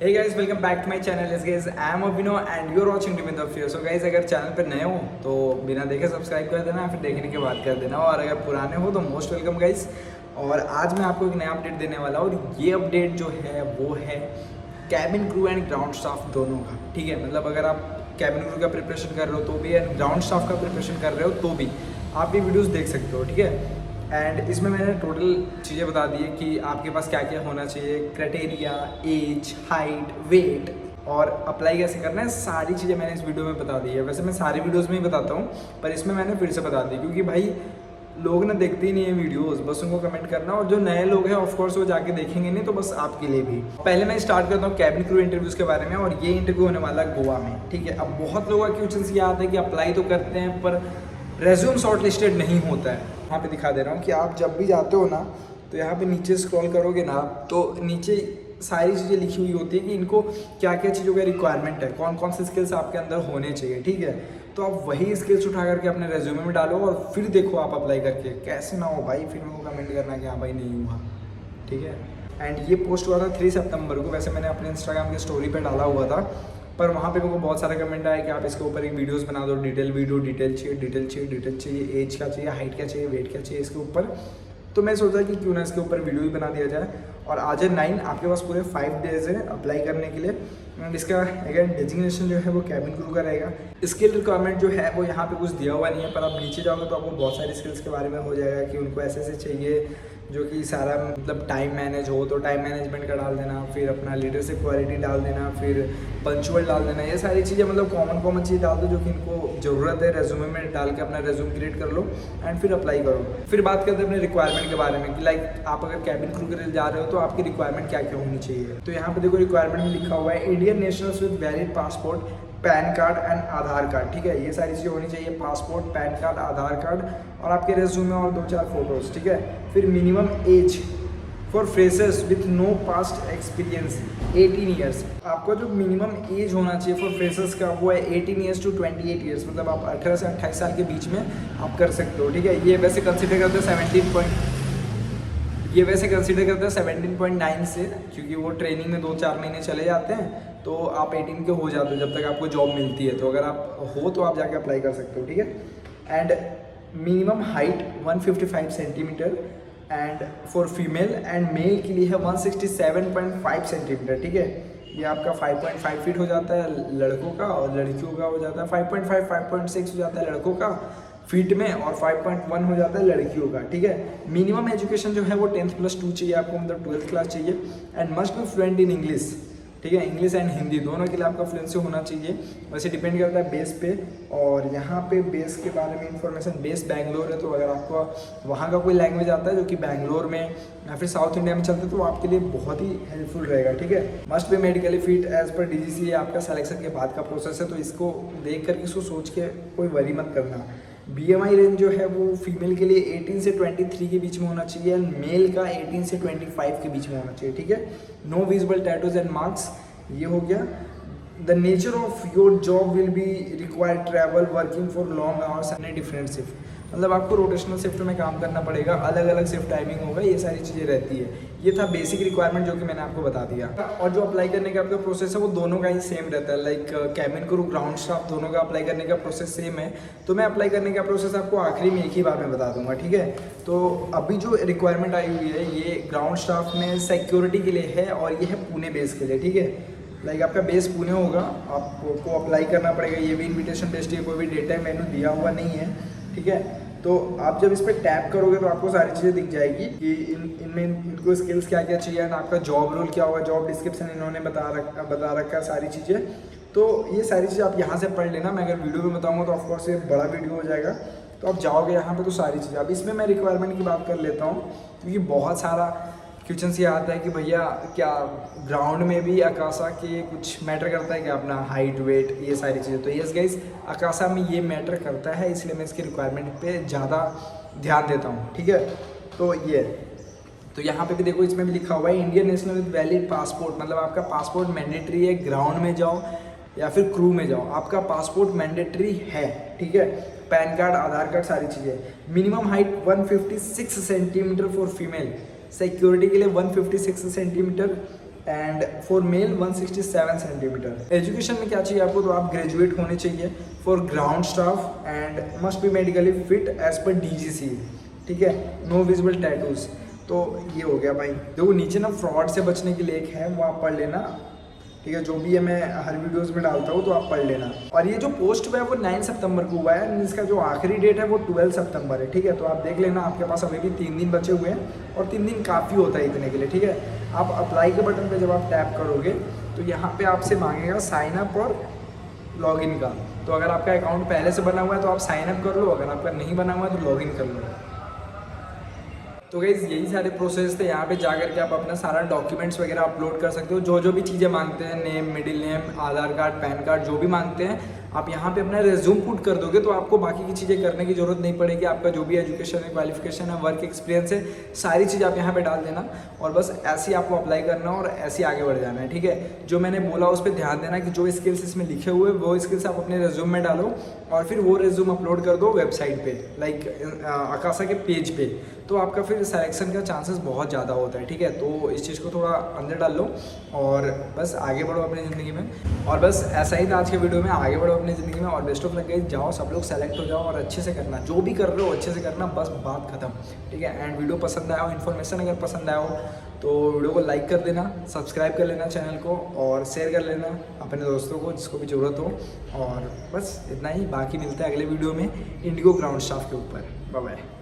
Hey guys, welcome back to my channel. Yes guys, I am Abhinav and you're watching Dimin the Fear. So guys, अगर channel पर नए हो तो बिना देखे सब्सक्राइब कर देना, फिर देखने के बाद कर देना, और अगर पुराने हो तो मोस्ट वेलकम गाइस। और आज मैं आपको एक नया अपडेट देने वाला हूँ, और ये अपडेट जो है वो है cabin crew and ground staff दोनों का। ठीक है, मतलब अगर आप कैबिन क्रू का प्रिपरेशन कर रहे हो तो भी एंड ग्राउंड स्टाफ का प्रिपरेशन कर रहे हो तो भी आप ये वीडियोज़ देख सकते हो। ठीक है, एंड इसमें मैंने टोटल चीज़ें बता दी है कि आपके पास क्या क्या होना चाहिए, क्राइटेरिया, एज, हाइट, वेट, और अप्लाई कैसे करना है, सारी चीज़ें मैंने इस वीडियो में बता दी है। वैसे मैं सारी वीडियोस में ही बताता हूँ, पर इसमें मैंने फिर से बता दी क्योंकि भाई लोग ना देखते ही नहीं है वीडियोस, बस उनको कमेंट करना, और जो नए लोग हैं ऑफकोर्स वो जाके देखेंगे नहीं, तो बस आपके लिए भी। पहले मैं स्टार्ट करता हूँ कैबिन क्रू इंटरव्यूज़ के बारे में, और ये इंटरव्यू होने वाला है गोवा में। ठीक है, अब बहुत लोगों का क्वेश्चन ये आता है कि अप्लाई तो करते हैं पर रेज्यूम शॉर्ट लिस्टेड नहीं होता है। यहाँ पे दिखा दे रहा हूँ कि आप जब भी जाते हो ना तो यहाँ पे नीचे स्क्रॉल करोगे ना तो नीचे सारी चीज़ें लिखी हुई होती है कि इनको क्या क्या चीज़ों का रिक्वायरमेंट है, कौन कौन से स्किल्स आपके अंदर होने चाहिए। ठीक है, तो आप वही स्किल्स उठा करके अपने रेज्यूमे में डालो और फिर देखो आप अप्लाई करके कैसे ना हो भाई, फिर मेरे को कमेंट करना कि हाँ भाई नहीं हुआ। ठीक है, एंड ये पोस्ट हुआ था 3 सितंबर को। वैसे मैंने अपने इंस्टाग्राम की स्टोरी पे डाला हुआ था, पर वहाँ पे मेरे को बहुत सारे कमेंट आए कि आप इसके ऊपर एक वीडियोस बना दो, डिटेल वीडियो, डिटेल चाहिए, एज क्या चाहिए, हाइट क्या चाहिए, वेट क्या चाहिए इसके ऊपर। तो मैं सोचा कि क्यों ना इसके ऊपर वीडियो ही बना दिया जाए। और आज है 9, आपके पास पूरे 5 डेज है अप्लाई करने के लिए। एंड इसका अगेन डेजिग्नेशन जो है वो कैबिन क्रू का रहेगा। स्किल रिक्वायरमेंट जो है वो यहाँ पे कुछ दिया हुआ नहीं है, पर आप नीचे जाओगे तो आपको बहुत सारी स्किल्स के बारे में हो जाएगा कि उनको ऐसे चाहिए जो कि सारा मतलब टाइम मैनेज हो, तो टाइम मैनेजमेंट का डाल देना, फिर अपना लीडरशिप क्वालिटी डाल देना, फिर पंचुअल डाल देना। ये सारी चीज़ें मतलब कॉमन चीज़ डाल दो जो कि इनको ज़रूरत है, रेज्यूमे में डाल के अपना रेज्यूम क्रिएट कर लो एंड फिर अप्लाई करो। फिर बात करते हैं अपने रिक्वायरमेंट के बारे में कि लाइक आप अगर कैबिन क्रू के लिए जा रहे हो तो आपकी रिक्वायरमेंट क्या क्या होनी चाहिए। तो यहाँ पे देखो रिक्वायरमेंट में लिखा हुआ है Indian nationals with valid passport, PAN card and Aadhaar card. ठीक है, ये सारी चीज़ें होनी चाहिए, passport, PAN card, Aadhaar card और आपके रेज्यूमे और 2-4 फोटोज़। ठीक है, फिर minimum age for freshers with no past experience 18 years. आपका जो मिनिमम एज होना चाहिए फॉर फ्रेशर्स का वो है 18 ईयर्स टू 28 ईयर्स, मतलब आप 18 से 28 साल के बीच में आप कर सकते हो। ठीक है, ये वैसे कंसिडर करते हैं 17.9 से, क्योंकि वो ट्रेनिंग में 2-4 महीने चले जाते हैं तो आप 18 के हो जाते हो जब तक आपको जॉब मिलती है। तो अगर आप हो तो आप जाके अप्लाई कर सकते हो। ठीक है, and minimum height 155 centimetre and for female, and male के लिए है 167.5 सेंटीमीटर। ठीक है, ये आपका 5.5 फीट हो जाता है लड़कों का, और लड़कियों का हो जाता है 5.5, 5.6 हो जाता है लड़कों का फीट में, और 5.1 हो जाता है लड़कियों का। ठीक है, मिनिमम एजुकेशन जो है वो 10+2 चाहिए आपको, मतलब 12th क्लास चाहिए, and must be fluent in English. ठीक है, इंग्लिश एंड हिंदी दोनों के लिए आपका फ्लुएंसी होना चाहिए। वैसे डिपेंड करता है बेस पे, और यहाँ पे बेस के बारे में इंफॉर्मेशन, बेस बैंगलोर है, तो अगर आपको वहाँ का कोई लैंग्वेज आता है जो कि बैंगलोर में या फिर साउथ इंडिया में चलता है तो वो आपके लिए बहुत ही हेल्पफुल रहेगा। ठीक है, must be medically fit as per DGC, आपका सिलेक्शन के बाद का प्रोसेस है, तो इसको देख करके इसको सोच के कोई वरी मत करना। BMI रेंज जो है वो फीमेल के लिए 18 से 23 के बीच में होना चाहिए, एंड मेल का 18 से 25 के बीच में होना चाहिए। ठीक है, no visible tattoos and marks, ये हो गया। The nature of your job will be required travel working for long hours and different shift, मतलब आपको रोटेशनल शिफ्ट में काम करना पड़ेगा, अलग अलग शिफ्ट टाइमिंग होगा, ये सारी चीज़ें रहती है। ये था बेसिक रिक्वायरमेंट जो कि मैंने आपको बता दिया। और जो अप्लाई करने का आपका प्रोसेस है वो दोनों का ही सेम रहता है, like cabin crew, ground staff, दोनों का अप्लाई करने का प्रोसेस सेम है। तो मैं अप्लाई करने का प्रोसेस आपको आखिरी में एक ही बार में बता दूंगा। ठीक है, तो अभी जो रिक्वायरमेंट आई हुई है ये ग्राउंड स्टाफ में सिक्योरिटी के लिए है, और ये है पुणे बेस के लिए। ठीक है, लाइक आपका बेस पुणे होगा, आपको अप्लाई करना पड़ेगा। ये भी इन्विटेशन बेस्ड है, कोई भी डेटा मेन्यू दिया हुआ नहीं है। ठीक है, तो आप जब इस पर टैप करोगे तो आपको सारी चीज़ें दिख जाएगी कि इनमें इनको स्किल्स क्या क्या चाहिए, एंड आपका जॉब रोल क्या होगा, जॉब डिस्क्रिप्शन इन्होंने बता रखा है सारी चीज़ें। तो ये सारी चीज़ें आप यहाँ से पढ़ लेना, मैं अगर वीडियो में बताऊँगा तो ऑफकोर्स ये बड़ा वीडियो हो जाएगा, तो आप जाओगे यहाँ पे तो सारी चीज़ें। अब इसमें मैं रिक्वायरमेंट की बात कर लेता हूँ, क्योंकि बहुत सारा क्वेश्चन ये आता है कि भैया क्या ग्राउंड में भी अकाशा के कुछ मैटर करता है क्या, अपना हाइट, वेट, ये सारी चीज़ें। तो यस गाइस, अकाशा में ये मैटर करता है, इसलिए मैं इसकी रिक्वायरमेंट पे ज़्यादा ध्यान देता हूँ। ठीक है, तो ये तो यहाँ पे भी देखो, इसमें भी लिखा हुआ है Indian national with valid passport, मतलब आपका पासपोर्ट मैंडेटरी है, ग्राउंड में जाओ या फिर क्रू में जाओ, आपका पासपोर्ट मैंडेटरी है। ठीक है, पैन कार्ड, आधार कार्ड, सारी चीज़ें। Minimum height 156 centimetre for female, security के लिए 156 centimetre, and for male 167 centimetre. Education में क्या चाहिए आपको, तो आप ग्रेजुएट होने चाहिए for ground staff and must be medically fit as per DGC, ठीक है, नो विजिबल टैटूज। तो ये हो गया भाई। देखो नीचे ना फ्रॉड से बचने के लिए एक है, वो आप पढ़ लेना, ठीक है, जो भी है मैं हर वीडियोस में डालता हूँ तो आप पढ़ लेना। और ये जो पोस्ट है वो 9 सितंबर को हुआ है, इसका जो आखिरी डेट है वो 12 सितंबर है, ठीक है। तो आप देख लेना, आपके पास अभी भी 3 दिन बचे हुए हैं और 3 दिन काफ़ी होता है इतने के लिए, ठीक है। आप अप्लाई के बटन पे जब आप टैप करोगे तो यहाँ पे आपसे मांगेगा साइन अप और लॉगिन का। तो अगर आपका अकाउंट पहले से बना हुआ है तो आप साइन अप कर लो, अगर आपका नहीं बना हुआ है तो लॉगिन कर लो। तो गाइज़ यही सारे प्रोसेस थे। यहाँ पे जा करके आप अपना सारा डॉक्यूमेंट्स वगैरह अपलोड कर सकते हो, जो भी चीज़ें मांगते हैं, नेम, मिडिल नेम, आधार कार्ड, पैन कार्ड, जो भी मांगते हैं आप यहाँ पे अपना रिज्यूम पुट कर दोगे तो आपको बाकी की चीज़ें करने की जरूरत नहीं पड़ेगी। आपका जो भी एजुकेशन है, क्वालिफिकेशन है, वर्क एक्सपीरियंस है, सारी चीज़ आप यहाँ पे डाल देना और बस ऐसे ही आपको अप्लाई करना और ऐसे ही आगे बढ़ जाना है, ठीक है। जो मैंने बोला उस पर ध्यान देना कि जो स्किल्स इसमें लिखे हुए वो स्किल्स आप अपने रिज्यूम में डालो और फिर वो रिज्यूम अपलोड कर दो वेबसाइट पे, लाइक अकासा के पेज पे, तो आपका फिर सिलेक्शन का चांसेस बहुत ज़्यादा होता है, ठीक है। तो इस चीज़ को थोड़ा अंदर डाल लो और बस आगे बढ़ो अपनी ज़िंदगी में। और बस ऐसा ही था आज के वीडियो में, आगे बढ़ो अपनी ज़िंदगी में और बेस्ट ऑफ लक गाइस। जाओ सब लोग सेलेक्ट हो जाओ और अच्छे से करना, जो भी कर रहे हो अच्छे से करना, बस बात खत्म, ठीक है। एंड वीडियो पसंद आया हो, इन्फॉर्मेशन अगर पसंद आया हो तो वीडियो को लाइक कर देना, सब्सक्राइब कर लेना चैनल को और शेयर कर लेना अपने दोस्तों को जिसको भी ज़रूरत हो। और बस इतना ही, बाकी मिलता है अगले वीडियो में इंडिगो ग्राउंड स्टाफ के ऊपर। Bye bye.